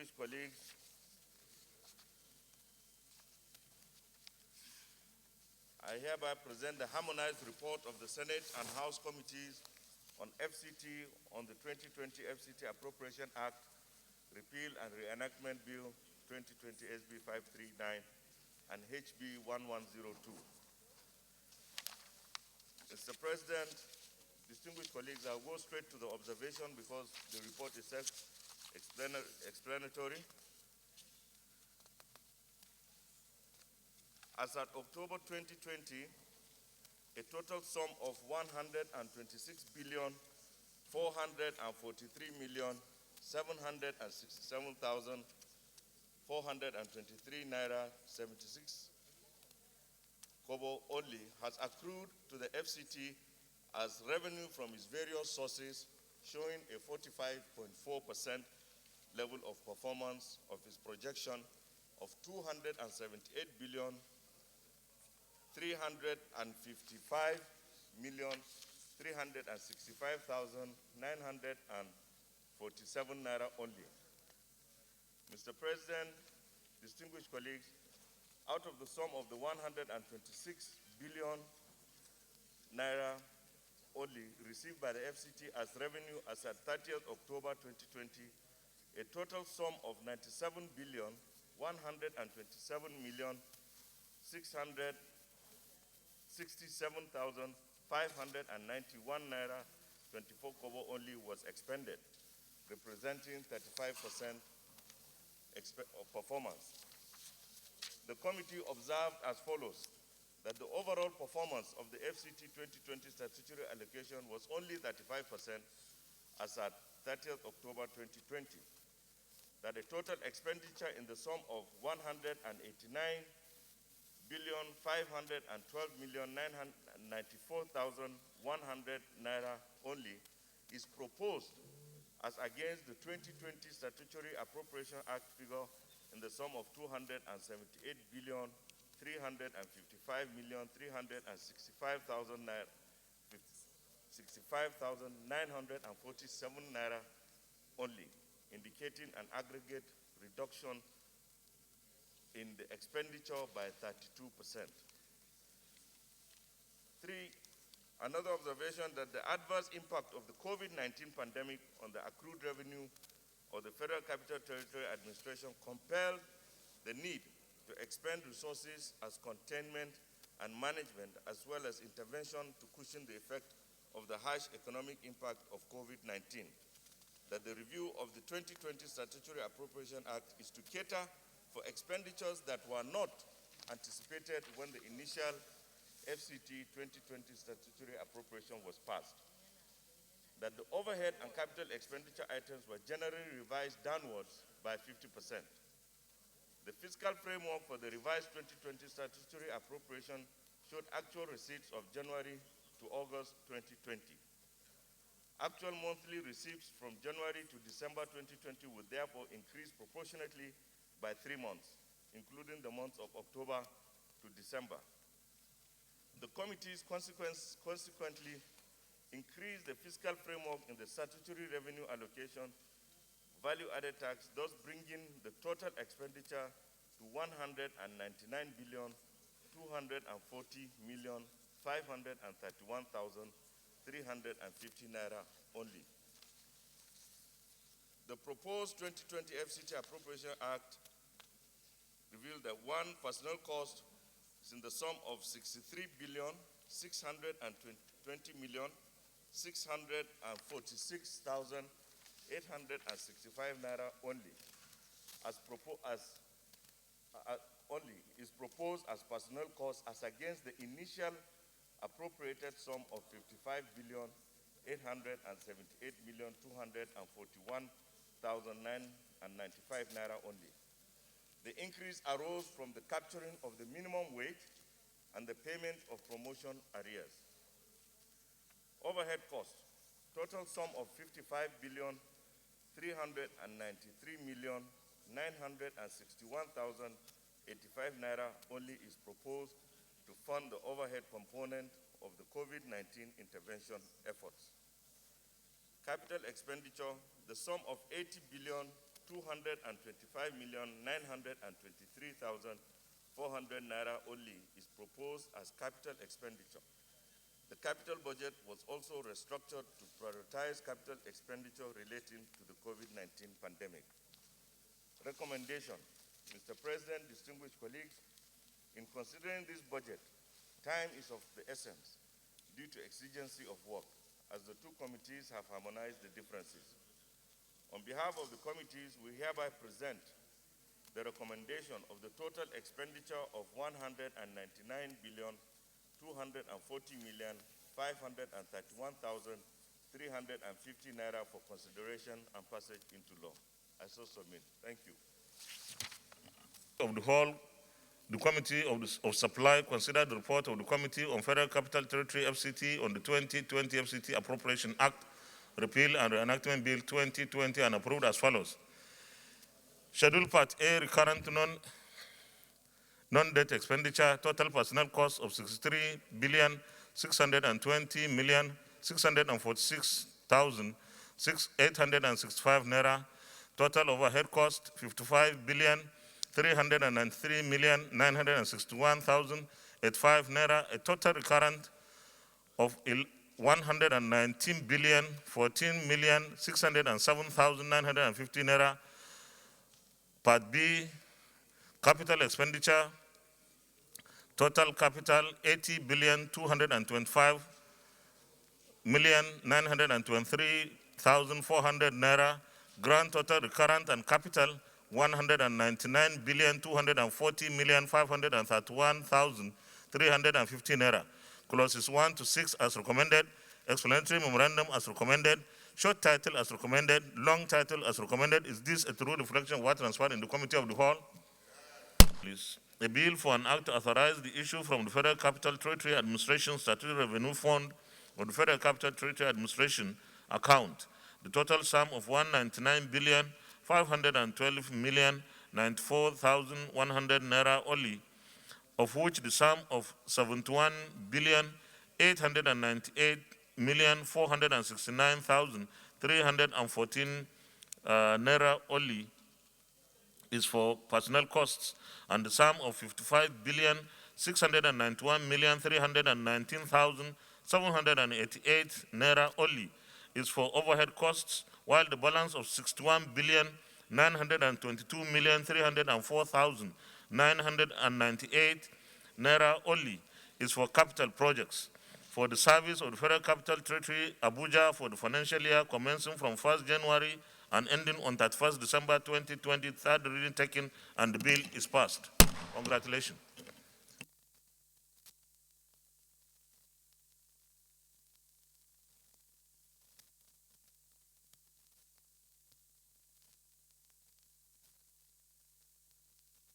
distinguished colleagues, I hereby present the harmonized report of the Senate and House committees on FCT on the 2020 FCT Appropriation Act, Repeal and Re-enactment Bill 2020 SB 539 and HB 1102. Mr. President, distinguished colleagues, I'll go straight to the observation because the report is self-explanatory. As at October 2020, a total sum of 126,443,767,423 naira 76 kobo only has accrued to the FCT as revenue from its various sources, showing a 45.4% level of performance of its projection of 278 billion 355,365,947 naira only. Mr. President, distinguished colleagues, out of the sum of the 126 billion naira only received by the FCT as revenue as at 30th October 2020, a total sum of 97 billion 127 million 667,591 naira 24 kobo only was expended, representing 35% of performance. The committee observed as follows: that the overall performance of the FCT 2020 statutory allocation was only 35% as at 30th October 2020. That the total expenditure in the sum of 189,512,994,100 naira only is proposed as against the 2020 Statutory Appropriation Act figure in the sum of 278,355,365,000 naira, 65,947 naira only, indicating an aggregate reduction in the expenditure by 32%. 3, another observation that the adverse impact of the COVID-19 pandemic on the accrued revenue of the Federal Capital Territory Administration compelled the need to expend resources as containment and management, as well as intervention to cushion the effect of the harsh economic impact of COVID-19. That the review of the 2020 Statutory Appropriation Act is to cater for expenditures that were not anticipated when the initial FCT 2020 Statutory Appropriation was passed. That the overhead and capital expenditure items were generally revised downwards by 50%. The fiscal framework for the revised 2020 Statutory Appropriation showed actual receipts of January to August 2020. Actual monthly receipts from January to December 2020 would therefore increase proportionately by 3 months, including the months of October to December. The committees consequently increased the fiscal framework in the statutory revenue allocation, value-added tax, thus bringing the total expenditure to 199,240,531,350 naira only. The proposed 2020 FCT Appropriation Act revealed that one personnel cost is in the sum of 63,620,646,865 naira only, is proposed as personnel cost as against the initial appropriated sum of 55,878,241,995 naira only. The increase arose from the capturing of the minimum wage and the payment of promotion arrears. Overhead cost, total sum of 55,393,961,085 naira only is proposed to fund the overhead component of the COVID-19 intervention efforts. Capital expenditure, the sum of 225,923,400 naira only is proposed as capital expenditure. The capital budget was also restructured to prioritize capital expenditure relating to the COVID-19 pandemic. Recommendation. Mr. President, distinguished colleagues, in considering this budget, time is of the essence due to exigency of work, as the two committees have harmonized the differences. On behalf of the committees, we hereby present the recommendation of the total expenditure of 199,240,531,350 naira for consideration and passage into law. I so submit. Thank you. Of the whole, the Committee of Supply considered the report of the Committee on Federal Capital Territory FCT on the 2020 FCT Appropriation Act, Repeal and Re-enactment Bill 2020 and approved as follows. Schedule Part A, recurrent non-debt expenditure, total personnel cost of 63,620,646,865 naira, total overhead cost 55,393,961,085 naira, a total recurrent of 119,014,607,950 naira. Part B, capital expenditure, total capital 80,225,923,400 naira. Grand total recurrent and capital 199,240,531,350 naira. Clauses 1 to 6 as recommended. Explanatory memorandum as recommended. Short title as recommended. Long title as recommended. Is this a true reflection of what transpired in the Committee of the Whole? Please. A bill for an act to authorize the issue from the Federal Capital Territory Administration Statutory Revenue Fund or the Federal Capital Territory Administration account the total sum of 199,512,094,100 naira only, of which the sum of 71,898,469,314 naira only is for personnel costs, and the sum of 55,691,319,788 naira only is for overhead costs, while the balance of 61,922,304,998 naira only is for capital projects for the service of the Federal Capital Territory, Abuja, for the financial year commencing from 1st January and ending on 31st December 2020, third reading taken, and the bill is passed. Congratulations.